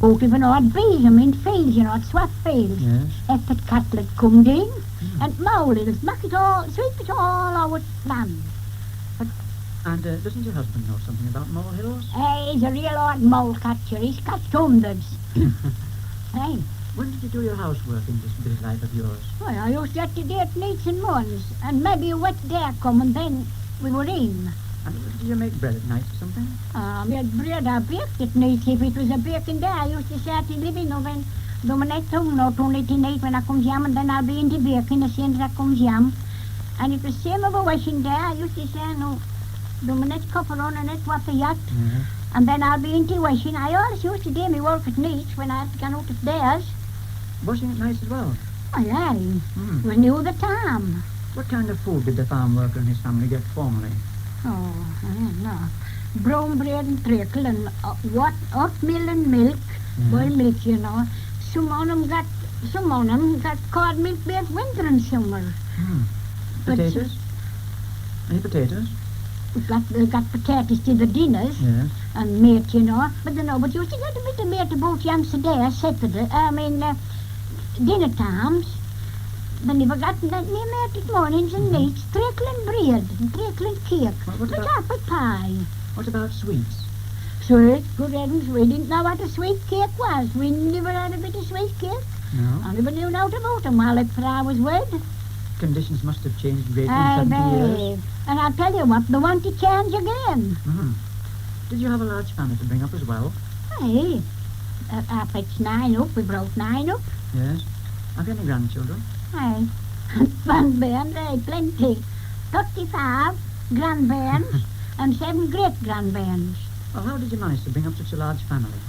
Out of an odd bees, fields, swat fields. Yes. If the cattle had come in, and mowlings, sweep it all out land. And doesn't your husband know something about molehills? Hey, he's a real old mole catcher. He's catched hundreds. Hey, When did you do your housework in this busy life of yours? well, I used to have to do it nights and mornings, and maybe a wet day come, and then we were in. And did you make bread at night or something? We had bread I baked at night. If it was a baking day, I used to say to living oven, do my net tongue not only tonight when I comes home, and then I'll be into baking as soon as I comes home. And it was same of a washing day. I used to say, no, do my net copper on and net what the yacht. Yes. And then I'll be into washing. I always used to do my work at night when I had gone out of days. Washing at night as well? Well, aye, it was new the time. What kind of food did the farm worker and his family get formerly? Oh, I don't know. Brown bread and treacle and oatmeal and milk, boiled milk, Some of them got cod milk both winter and summer. But Potatoes? Any potatoes? they got potatoes to the dinners Yes. and meat, But but you used to get a bit of meat about yesterday, Saturday, dinner times. They never got that near meat at mornings and nights, treacle and bread and treacle and cake, What with about- apple pie. What about sweets? Sweet, good heavens, we didn't know what a sweet cake was. We never had a bit of sweet cake. No. I never knew naught about them while I was wed. Conditions must have changed greatly Aye, in 70 years. babe. And I'll tell you what, they want to change again. Did you have a large family to bring up as well? Aye. If it's 9 up, we brought 9 up. Yes. Have you any grandchildren? Aye. Grandbairns, aye, plenty. 35 grandbairns and 7 great-grandbairns. Well, how did you manage to bring up such a large family?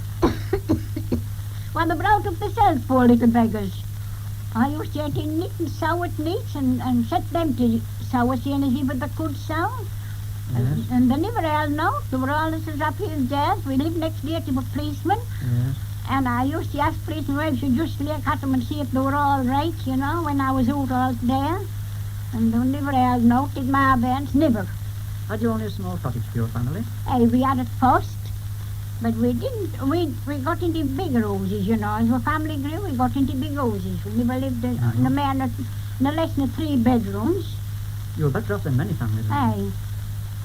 Well, they brought up themselves, poor little beggars. I used to get in knit and sew at nights and set them to sew as soon as ever they could sew. Yes. And they never held no. They were all as up here as jazz. We lived next door to a policeman. Yes. And I used to ask policemen where should just look at them and see if they were all right, when I was out all day. And they never held no, did my bands, never. Had you only a small cottage for your family? Hey, we had it first, but we didn't. We got into bigger houses, As our family grew, we got into big houses. We never lived in a man at no less than 3 bedrooms. You were better off than many families. Hey,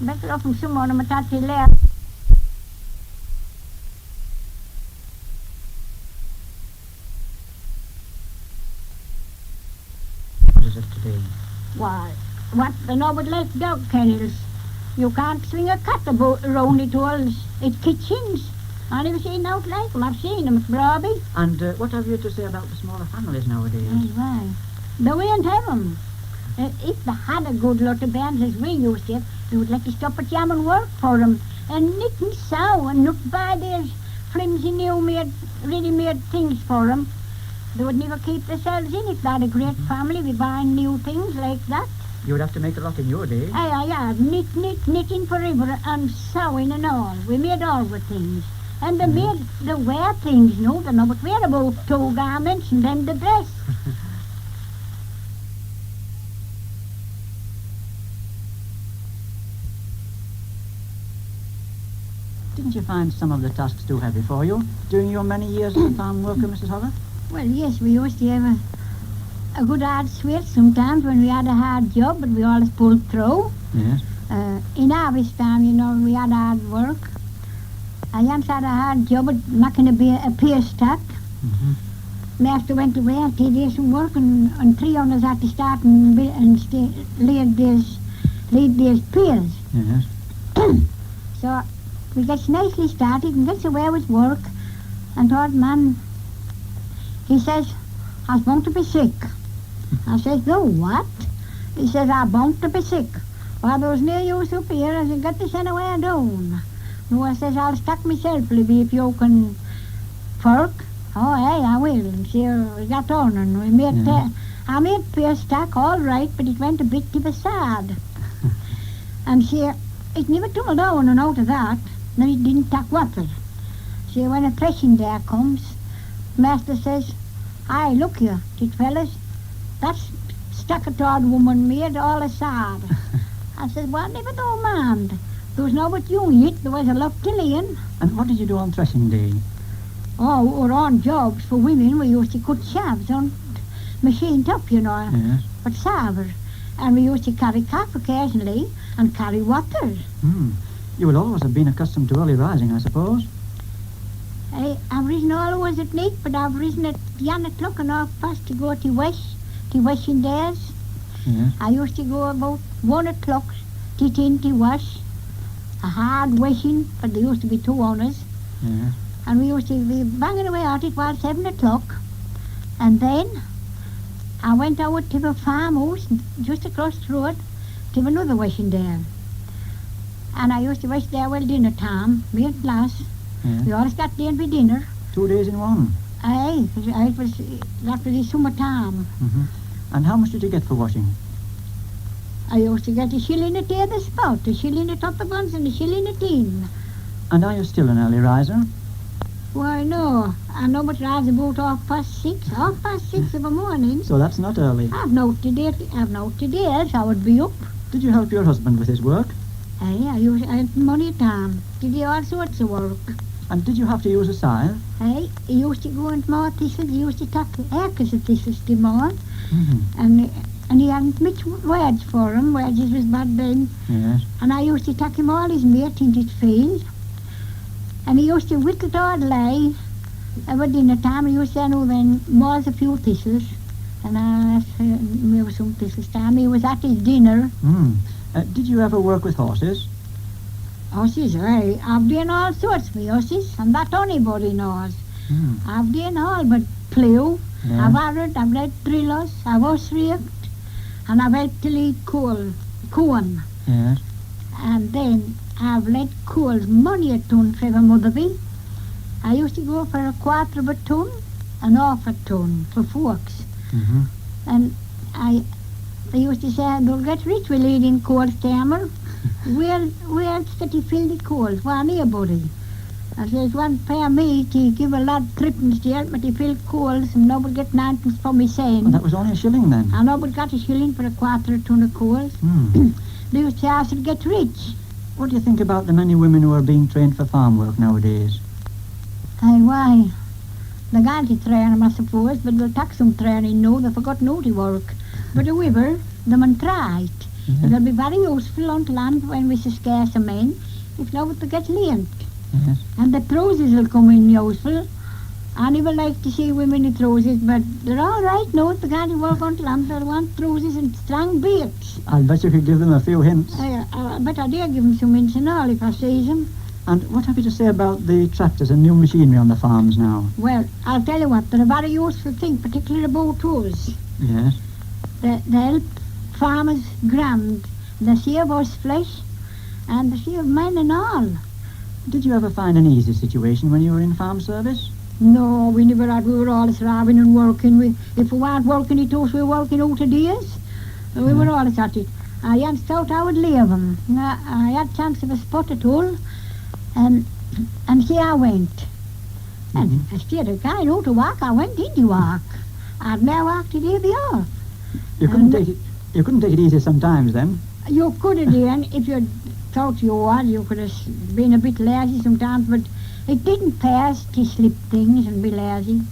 better off than some of them at the left. What is it today? Why, what the noble left dog kennels. You can't swing a cat around it all. It's kitchens. I never seen out like them. I've seen them at Brobby. And what have you to say about the smaller families nowadays? Why? They won't have them. If they had a good lot of bands as we used to have, they would let you stop at jam and work for them. And knit and sew and look by their flimsy new-made, ready-made things for them. They would never keep themselves in if they had a great family with buying new things like that. You would have to make a lot in your day. Aye, knitting forever and sewing and all. We made all the things. And they made the wear things, they know but wear about 2 garments and then the dress. Didn't you find some of the tasks too heavy for you during your many years as a farm worker, Mrs. Hover? Well, yes, we used to have a good hard sweat sometimes when we had a hard job, but we always pulled through. Yes. In harvest time, we had hard work. I once had a hard job at making a pear stack. Master went away and did some work, and 3 owners had to start and lead these pears. Yes. So we got nicely started, and that's the way it was work. And old man, he says, I was bound to be sick. I says, no, what? He says, I'm bound to be sick. Well, there was no use up here, as I got to send away down. No, I says, I'll stack myself, Libby, if you can work. Oh, hey, I will. And see, we got on, and we made, I made pear stack all right, but it went a bit to the side. And see, it never tumbled down and out of that. Then it didn't take water. See, when a threshing day comes, Master says, aye, look here, kid fellas, that's stuck-a-tawed woman made all aside. I said, well, never don't mind. There was no but you yet, there was a lot to learn. And what did you do on threshing day? Oh, or on jobs for women, we used to cut shavs on machine top, you know, Yes. but salver. And we used to carry calf occasionally and carry water. You will always have been accustomed to early rising, I suppose. I've risen always at night, but I've risen at 1 o'clock and half past to go to washing days. Yes. I used to go about 1 o'clock to 10 to wash. A hard washing, but there used to be 2 owners. Yes. And we used to be banging away at it while 7 o'clock. And then I went out to the farmhouse just across the road to another washing day. And I used to wash there well dinner time, me and lass. Yes. We always got there for dinner. 2 days in one. Aye, that was the summertime. And how much did you get for washing? I used to get a shilling a day the spout, a shilling at top of guns and a shilling a tin. And are you still an early riser? Why, no. I know but rise about 6:30 of the morning. So that's not early. I've not today, else I would be up. Did you help your husband with his work? Aye, I had money at time to do all sorts of work. And did you have to use a scythe? Aye, he used to go and mow thistles, he used to take acres of thistles to mow. Mm-hmm. And he hadn't much wages for him, wages was bad then. Yes. And I used to take him all his meat in his field. And he used to whittle toward lay. About dinner time, he used to then mows a few thistles. And I maybe some thistles time. He was at his dinner. Did you ever work with horses? Horses, aye. I've done all sorts with horses, and that anybody knows. I've done all but plough. Yeah. I've harrowed, I've led drillers, I've horse raked, and I've helped to lead corn. Yes. And then I've led coals money a ton for the mother bee. I used to go for a quarter of a ton and half a ton for forks. Mm-hmm. And they used to say, they'll get rich with leading coals, Tamar. Where's that you fill the coals? Why, anybody? I says, one pay me to give a lad threepence to help me to fill coals and nobody get ninepence for me saying. Well, that was only a shilling then. And nobody got a shilling for a quarter of a ton of coals. They used to say I should get rich. What do you think about the many women who are being trained for farm work nowadays? Aye, why? They're going to train them, I suppose, but they'll take some training now. They forgot how to work. But however, they mun try it. Yeah. It'll be very useful on land when we're so scarce of men, if nobody gets learned. Yes. And the trousers will come in useful. I never like to see women in trousers, but they're all right now. If they're going to work on land, they'll want trousers and strong boots. I'll bet you could give them a few hints. But I dare give them some hints and all if I see them. And what have you to say about the tractors and new machinery on the farms now? Well, I'll tell you what, they're a very useful thing, particularly about us. Yes. They help farmers grand. They save horse flesh and they save men and all. Did you ever find an easy situation when you were in farm service? No, we never had. We were always driving and working. If we weren't working it us, we were working out of days. We were always at it. I hadn't thought I would leave them. I had chance of a spot at all. And here I went. And instead of going out to work, I went into work. I've now worked it here before. You couldn't take it easy sometimes then? You could have done if you thought you would. You could have been a bit lazy sometimes, but it didn't pass to slip things and be lazy.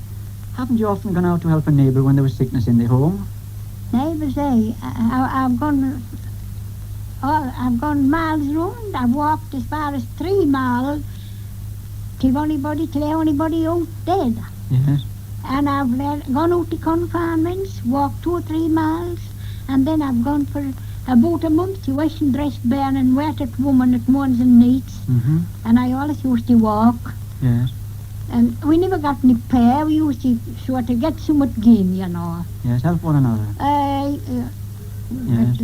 Haven't you often gone out to help a neighbour when there was sickness in the home? Neighbours, I've gone miles round. I've walked as far as 3 miles till anybody out dead. Yes. And I've gone out to confinements, walked 2 or 3 miles, and then I've gone for about a month to wash and dress bairn and wet at woman at morns and nights. And I always used to walk. Yes. And we never got any pay. We used to sort of get somewhat gain, you know. Yes, help one another. But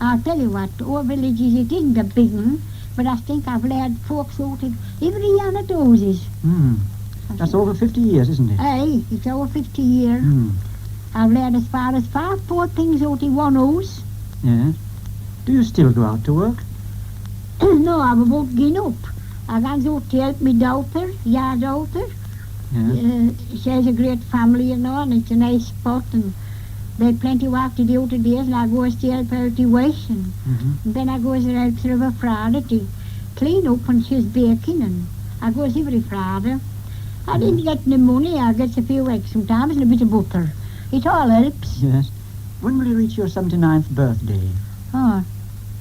I'll tell you what, our villages, it isn't a big one, but I think I've led folks out of every year at houses. That's over 50 years, isn't it? Aye, it's over 50 years. I've led as far as 4 things out in one house. Yes. Do you still go out to work? No, I'm about given up. I gone out to help me daughter, your daughter. Yes. She has a great family, you know, and it's a nice spot, and they plenty work to do today, and I go to help her to wash, and then I go to help her of a Friday to clean up when she's baking, and I go every Friday. I didn't get any money. I get a few eggs sometimes and a bit of butter. It all helps. Yes. When will you reach your 79th birthday? Oh,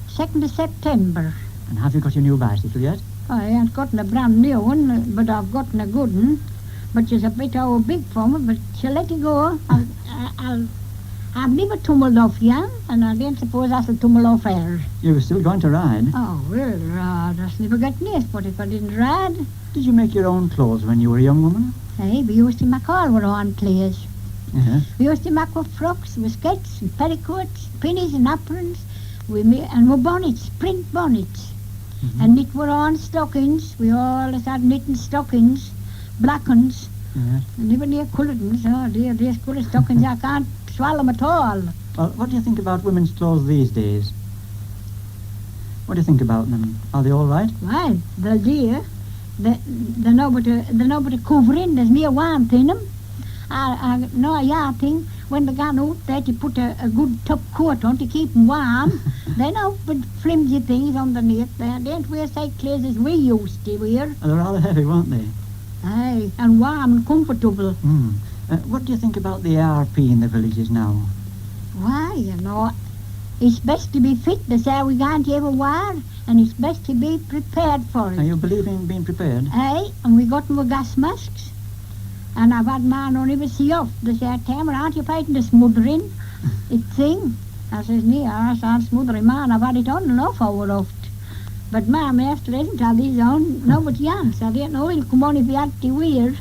2nd of September. And have you got your new bicycle yet? I ain't gotten a brand new one, but I've gotten a good one. But it's a bit big for me, but she'll let it go. I've never tumbled off yet, and I don't suppose I shall tumble off her. You were still going to ride. Oh, well, I just never got near but if I didn't ride. Did you make your own clothes when you were a young woman? Hey, we used to make all our own clothes. Yes. We used to make our frocks, with skirts and petticoats, pinnies and aprons, and our bonnets, print bonnets. Mm-hmm. And knit our own stockings. We always had knitting stockings, black ones, Yes. and even near coloured ones. Oh dear, these coloured stockings, I can't swallow them at all. Well, what do you think about women's clothes these days? What do you think about them? Are they all right? Well, they're dear. They're no but a covering. There's near warmth in them. I know a yard thing. When they got out there to put a good top coat on to keep them warm. They no but flimsy things underneath there. They don't wear such clothes as we used to wear. They're rather heavy, weren't they? Aye, and warm and comfortable. Mm. What do you think about the ARP in the villages now? Why, it's best to be fit. They say we can't have a war, and it's best to be prepared for it. Are you believing in being prepared? Aye, and we got our gas masks. And I've had man on every see off. They say, Tamar, aren't you fighting the smothering? It thing. I says, no, I said, smothering, man, I've had it on and off over oft. But my master hasn't had his on, no but Jans. I didn't know he'll come on if he had to wear.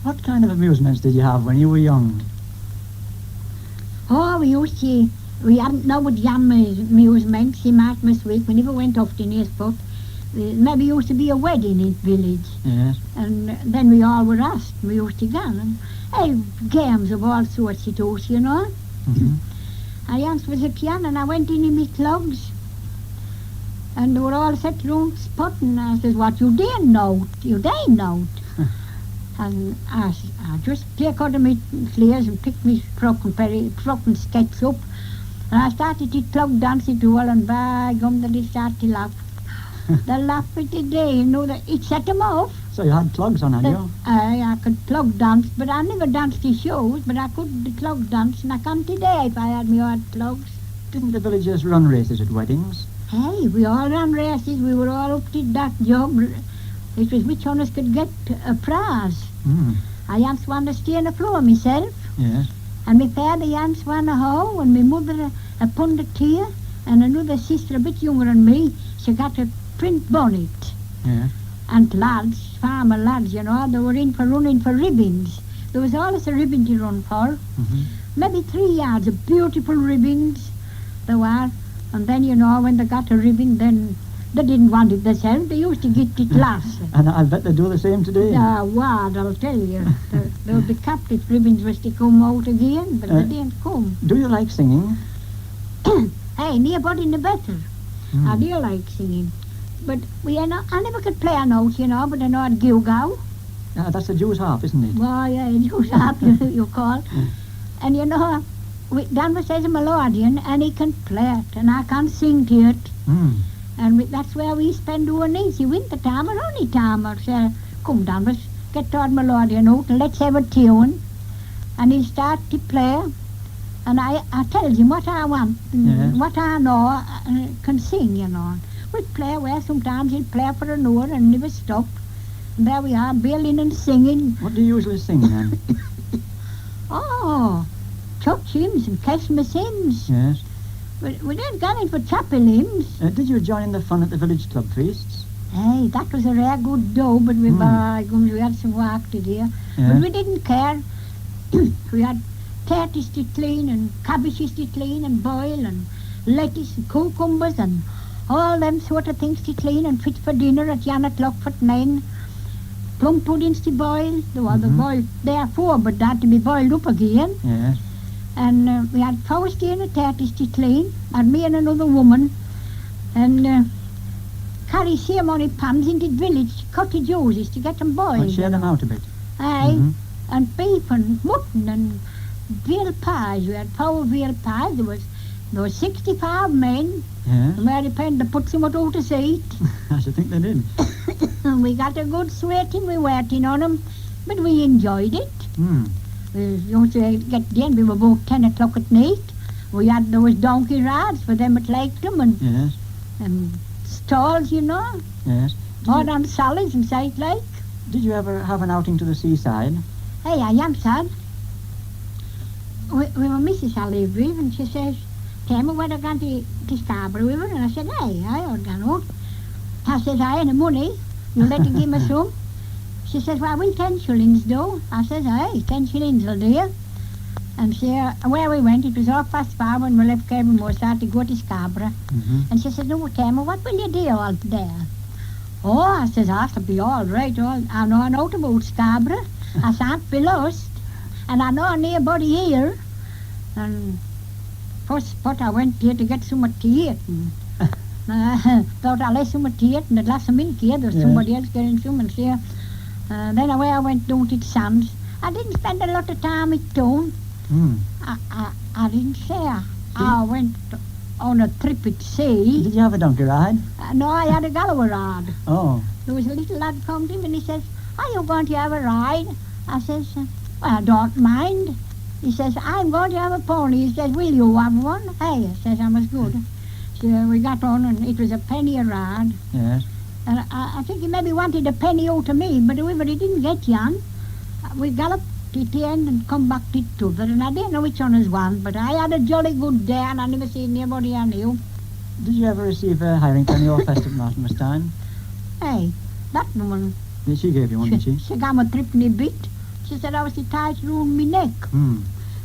What kind of amusements did you have when you were young? Oh, we hadn't no but Jan amusements. He might miss week. We never went off to near spot. Maybe used to be a wedding in the village. Yes. And then we all were asked. We used to go. And, hey, games of all sorts it was, Mm-hmm. I once was a piano and I went in my clogs. And they were all set round spot and I says, what you didn't know? You didn't know. And I just take out of my clears and picked me frock and sketch up. And I started to clog dancing to all and by gum they start to laugh. They laugh at the day, that it set them off. So you had clogs on, had you? I could clog dance, but I never danced to shows, but I could clog dance, and I can't today if I had me odd clogs. Didn't the villagers run races at weddings? Hey, we all ran races, we were all up to that job. It was which one of us could get a prize. Mm. I once won to stay on the floor myself, Yes. and my father once won a hoe, and my mother a pund of tea, and another sister a bit younger than me, she got a print bonnet. Yes. And lads, farmer lads, they were in for running for ribbons. There was always a ribbon to run for. Mm-hmm. Maybe 3 yards of beautiful ribbons there were. And then, when they got a ribbon, then they didn't want it themselves. They used to get it last. And I'll bet they do the same today. Wad, I'll tell you. There would be captive ribbons was to come out again, but they didn't come. Do you like singing? Hey, nobody the better. Mm. I do like singing. But I never could play a note, but I know I'd gilgow. Yeah, that's the Jew's harp, isn't it? Well, yeah, Jew's harp, you call. Mm. And Dan was says a melodian, and he can play it, and I can't sing to it. Mm. And that's where we spend our easy winter time or only time. Or say, come Dan, get that melodian out and let's have a tune. And he'll start to play. And I tell him what I want, Yes. what I know, can sing, We'll play where sometimes he'll play for an hour and never stop. And there we are, bailing and singing. What do you usually sing then? Oh, church hymns and Christmas hymns. Yes. We didn't go in for chapel hymns. Did you join in the fun at the village club feasts? Hey, that was a rare good dough, but we had some work to do. Yes. But we didn't care. We had potatoes to clean and cabbages to clean and boil and lettuce and cucumbers and all them sort of things to clean and fit for dinner at 9:00 for 9. Plum puddings to boil. They were boiled therefore, but they had to be boiled up again. Yes. And we had flowers to and potatoes to clean, and me and another woman, and carry ceremony pans into the village to cottage houses to get them boiled. I'll share them out a bit. Aye, Mhm. and beef and mutton and veal pies. We had 4 veal pies. There was 65 men. Yes. And Mary Penn to put some out to eat. I should think they did. And we got a good sweating, we waiting on them. But we enjoyed it. Hmm. We used to get in, we were about 10 o'clock at night. There was donkey rides for them at Lakeland and Yes. stalls, you know. Yes. More on solids and sight like. Did you ever have an outing to the seaside? Hey, I am sad. We were Mrs. Halliburton, and she says, Tamar, we're going to Scarborough River. And I said, hey, I ought to go. I says, I ain't the money. You let her give me some. She says, well, will 10 shillings do? I says, hey, 10 shillings will do you. And where we went, it was 5:30 when we left Cabermore Side to go to Scarborough. Mm-hmm. And she says, no, Tamar, what will you do out there? Oh, I says, I shall be all right. I know about Scarborough. I shan't be lost. And I know nobody here. And first spot I went there to get some to eat. And thought I'd let some to eat and I'd last some milk here. There's somebody else getting some and see. Then away I went down to the sands. I didn't spend a lot of time at town. Hmm. I didn't say. I went on a trip at sea. Did you have a donkey ride? No, I had a Galloway ride. Oh. There was a little lad come to me and he says, are you going to have a ride? I says, well, I don't mind. He says, I'm going to have a pony. He says, will you have one? Hey, I says, I'm as good. So we got on and it was a penny a ride. Yes. And I think he maybe wanted a penny out of me, but however he didn't get yon. We galloped to the end and come back to the other, and I didn't know which one was one, but I had a jolly good day and I never seen anybody I knew. Did you ever receive a hiring penny or fest at Martinmas time? Hey, that woman, Yeah, she gave you one, did she? she got me a threepenny bit. She said I was the tight round me neck. Hmm.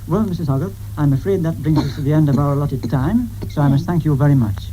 Well, Mrs. Hoggett, I'm afraid that brings us to the end of our allotted time, so I must thank you very much.